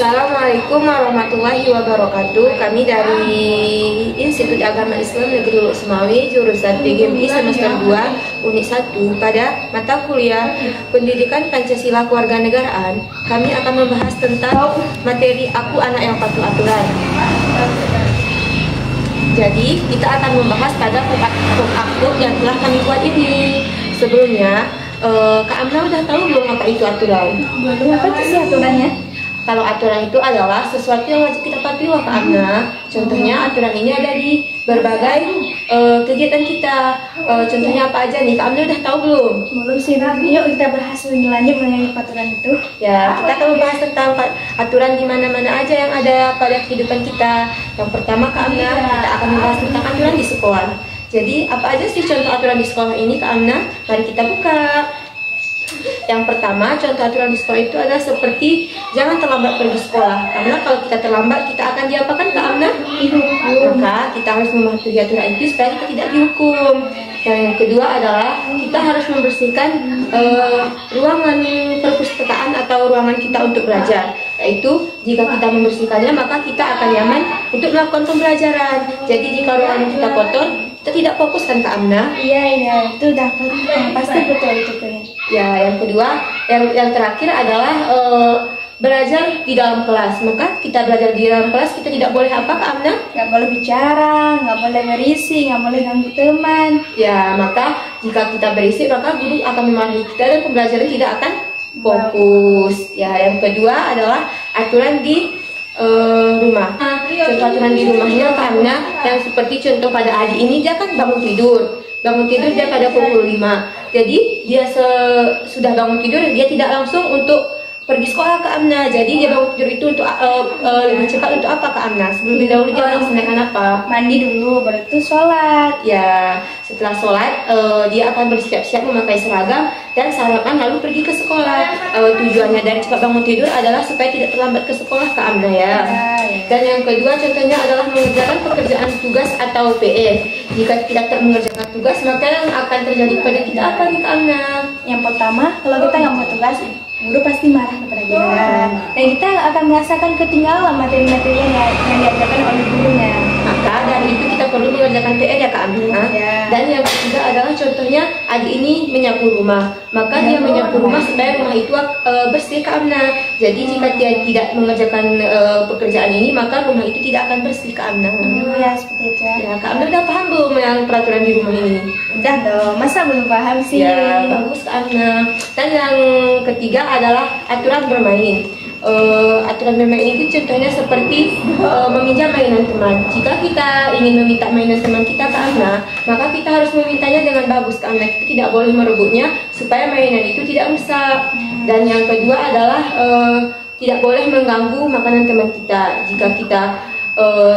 Assalamualaikum warahmatullahi wabarakatuh. Kami dari Institut Agama Islam Negeri Lok Sumawe, jurusan PGMI semester 2, unit 1, pada mata kuliah Pendidikan Pancasila Kewarganegaraan. Kami akan membahas tentang materi Aku Anak yang Patuh Aturan. Jadi, kita akan membahas pada aktif yang telah kami buat ini. Sebelumnya, Kak Amna udah tahu belum apa itu aturan? Belum. Apa itu sih aturannya? Kalau aturan itu adalah sesuatu yang wajib kita patuhi, Kak Amna. Contohnya aturan ini ada di berbagai kegiatan kita. Contohnya apa aja nih? Kak Amna udah tahu belum? Belum sih, yuk kita bahas lebih lanjut mengenai aturan itu. Ya, kita akan membahas tentang aturan di mana-mana aja yang ada pada kehidupan kita. Yang pertama, Kak Amna, kita akan membahas tentang aturan di sekolah. Jadi, apa aja sih contoh aturan di sekolah ini, Kak Amna? Mari kita buka. Yang pertama, contoh aturan di sekolah itu adalah seperti jangan terlambat pergi sekolah. Karena kalau kita terlambat, kita akan diapakan, Kak Amna? Dihukum. Maka kita harus mematuhi aturan itu supaya kita tidak dihukum. Dan yang kedua adalah kita harus membersihkan ruangan perpustakaan atau ruangan kita untuk belajar. Yaitu jika kita membersihkannya, maka kita akan nyaman untuk melakukan pembelajaran. Jadi jika ruangan kita kotor, kita tidak fokus kan, Kak Amna? Iya, itu udah pasti betul itu kan. Ya, yang kedua, yang terakhir adalah belajar di dalam kelas. Maka kita belajar di dalam kelas, kita tidak boleh apa, Kak Amna? Nggak boleh bicara, nggak boleh berisik, nggak boleh ganggu teman. Ya, maka jika kita berisik, maka guru akan memarahi kita dan pembelajaran tidak akan fokus. Ya, yang kedua adalah aturan di rumah. Contoh aturan di rumahnya, Kak Amna, yang seperti contoh pada Adi ini, dia kan bangun tidur dia pada pukul 5. Jadi dia sudah bangun tidur, dia tidak langsung untuk pergi sekolah, Kak Amna. Jadi dia bangun tidur itu untuk lebih cepat untuk apa, Kak Amna? Sebelum dahulu dia melaksanakan apa? Mandi dulu, baru itu sholat. Ya, setelah sholat dia akan bersiap-siap memakai seragam dan sarapan lalu pergi ke sekolah. Tujuannya dari cepat bangun tidur adalah supaya tidak terlambat ke sekolah, Kak Amna ya. Dan yang kedua contohnya adalah mengerjakan pekerjaan tugas atau PR. Jika kita tidak mengerjakan tugas, maka yang akan terjadi pada kita apa nih, Kak Amna? Yang pertama, kalau kita nggak mau tugas, guru pasti marah kepada kita. Dan kita akan merasakan ketinggalan materi-materi yang diajarkan oleh gurunya. Maka dari itu kita perlu mengerjakan PR ya, Kak Amna. Dan yang ketiga adalah contohnya adik ini menyapu rumah. Maka dia menyapu rumah supaya rumah itu bersih, Kak Amna. Jadi jika dia tidak mengerjakan pekerjaan ini, maka rumah itu tidak akan bersih, Kak Amna. Ya, seperti itu ya. Ya, Kak Amna udah paham belum yang peraturan di rumah ini? Udah dong, masa belum paham sih? Ya, bagus, Kak Amna. Dan yang ketiga adalah aturan bermain. Aturan bermain itu contohnya seperti meminjam mainan teman. Jika kita ingin meminta mainan teman kita, Kak Amna, maka kita harus memintanya dengan bagus, Kak Amna. Kita tidak boleh merebutnya supaya mainan itu tidak rusak. Dan yang kedua adalah tidak boleh mengganggu makanan teman kita. Jika kita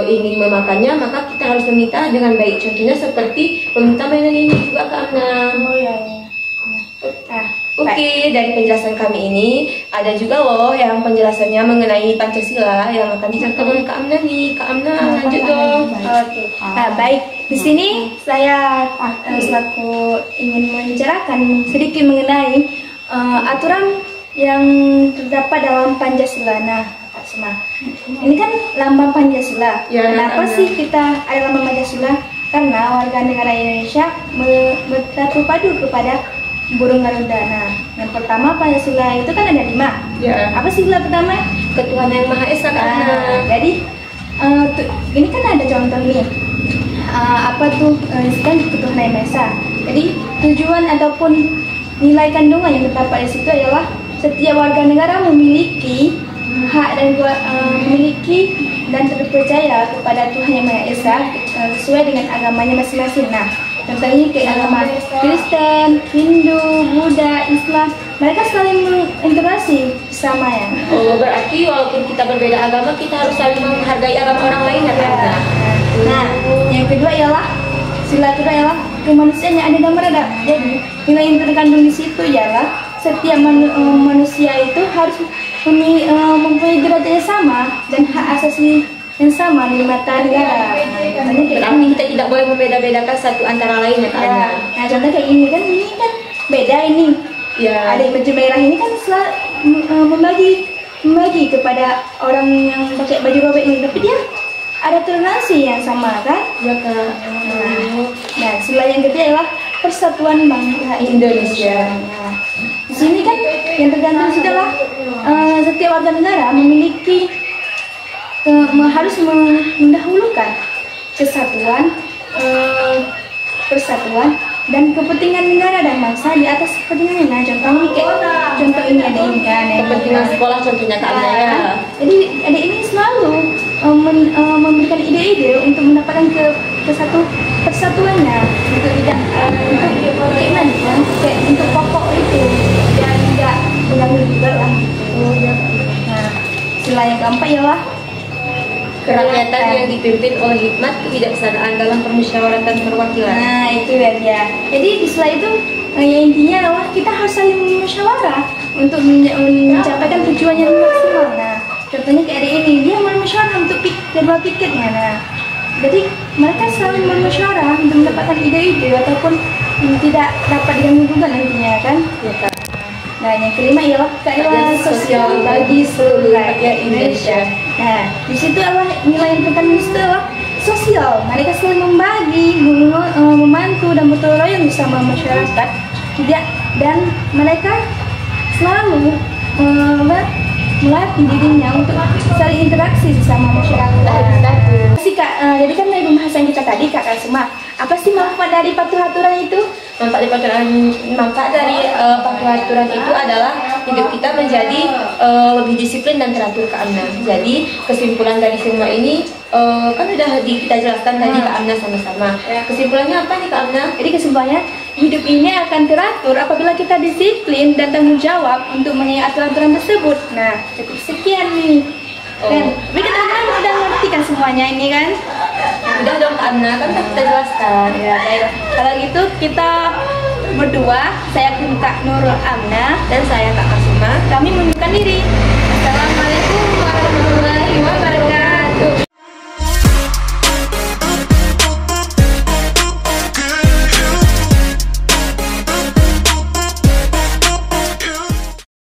ingin memakannya, maka kita harus meminta dengan baik. Contohnya seperti meminta mainan ini juga, Kak Amna. Oke, dari penjelasan kami ini ada juga loh yang penjelasannya mengenai Pancasila yang akan dijelaskan oleh Kak Amna nih. Kak Amna, lanjut dong. Oke. Baik. Di sini saya selaku ingin mencerahkan sedikit mengenai aturan yang terdapat dalam Pancasila. Nah, Kak Sema, ini kan lambang Pancasila. Ya, kenapa sih kita ada lambang Pancasila? Karena warga negara Indonesia bersatu padu kepada burung Garuda. Nah, yang pertama Pancasila itu kan ada 5. Ya. Apa sila pertama? Ketuhanan yang Maha Esa, Kak Amna. Jadi ini kan ada contoh nih. Apa tuh kan ketuhanan yang Maha Esa. Jadi tujuan ataupun nilai kandungan yang terdapat di situ adalah setiap warga negara memiliki hak dan memiliki dan terpercaya kepada Tuhan yang Maha Esa sesuai dengan agamanya masing-masing. Nah, contohnya kayak agama Kristen, Hindu, Buddha, Islam, mereka saling mengintegrasi bersama ya. Oh, berarti walaupun kita berbeda agama, kita harus saling menghargai agama orang lain ya, Kak Amna. Nah, yang kedua ialah sila kedua ialah kemanusiaan yang ada dan beradab. Jadi nilai yang terkandung di situ ialah setiap manusia itu harus mempunyai derajat yang sama dan hak asasi yang sama di mata negara. Berarti kita tidak boleh membeda-bedakan satu antara lain ya, Kak Amna. Nah, contoh kayak ini kan beda ini. Ya. Ada baju merah ini kan membagi membagi kepada orang yang pakai baju robek ini, tapi dia ada toleransi yang sama kan? Ya Kak. Nah, sila yang ketiga adalah persatuan bangsa Indonesia. Nah, di sini kan yang tergantung adalah setiap warga negara memiliki harus mendahulukan kesatuan, persatuan dan kepentingan negara dan bangsa di atas kepentingan. Nah, contoh ini ada ini kan. Kepentingan sekolah contohnya Kak Amna ya. Jadi adik ini selalu memberikan ide-ide untuk mendapatkan persatuannya untuk tidak untuk keinginan kan, kayak untuk pokok itu dan tidak mengganggu juga lah. Nah, sila yang keempat ialah Kerakyatan yang dipimpin oleh hikmat kebijaksanaan dalam permusyawaratan perwakilan. Nah, itu ya dia. Jadi istilah itu ya intinya adalah kita harus saling bermusyawarah untuk mencapai tujuan yang maksimal. Nah, contohnya kayak ada ini, dia bermusyawarah untuk jadwal piketnya. Nah, jadi mereka selalu bermusyawarah untuk mendapatkan ide-ide ataupun tidak dapat diganggu juga nantinya kan. Ya Kak. Nah, yang kelima ialah keadilan sosial bagi seluruh rakyat Indonesia. Nah, di situ adalah nilai yang tekan itu adalah sosial. Mereka selalu membagi, membantu dan bergotong royong bersama masyarakat. Dan mereka selalu melatih dirinya untuk saling interaksi bersama masyarakat. Jadi kan dari pembahasan kita tadi Kak Kasuma, apa sih manfaat dari patuh aturan itu? Manfaat dari patuh aturan itu adalah hidup kita menjadi lebih disiplin dan teratur Kak Amna. Jadi kesimpulan dari semua ini kan udah kita jelaskan tadi Kak Amna sama-sama. Kesimpulannya apa nih Kak Amna? Jadi kesimpulannya hidup ini akan teratur apabila kita disiplin dan tanggung jawab untuk menyayangi aturan-aturan tersebut. Nah, cukup sekian nih. Dan kita sudah ngerti kan semuanya ini kan? Udah dong Kak Amna, kan udah kita jelaskan. Ya, baik. Kalau gitu kita berdua, saya Kak Nurul Amna Dan saya Kak Kasuma. kami mengundurkan diri. Assalamualaikum warahmatullahi wabarakatuh.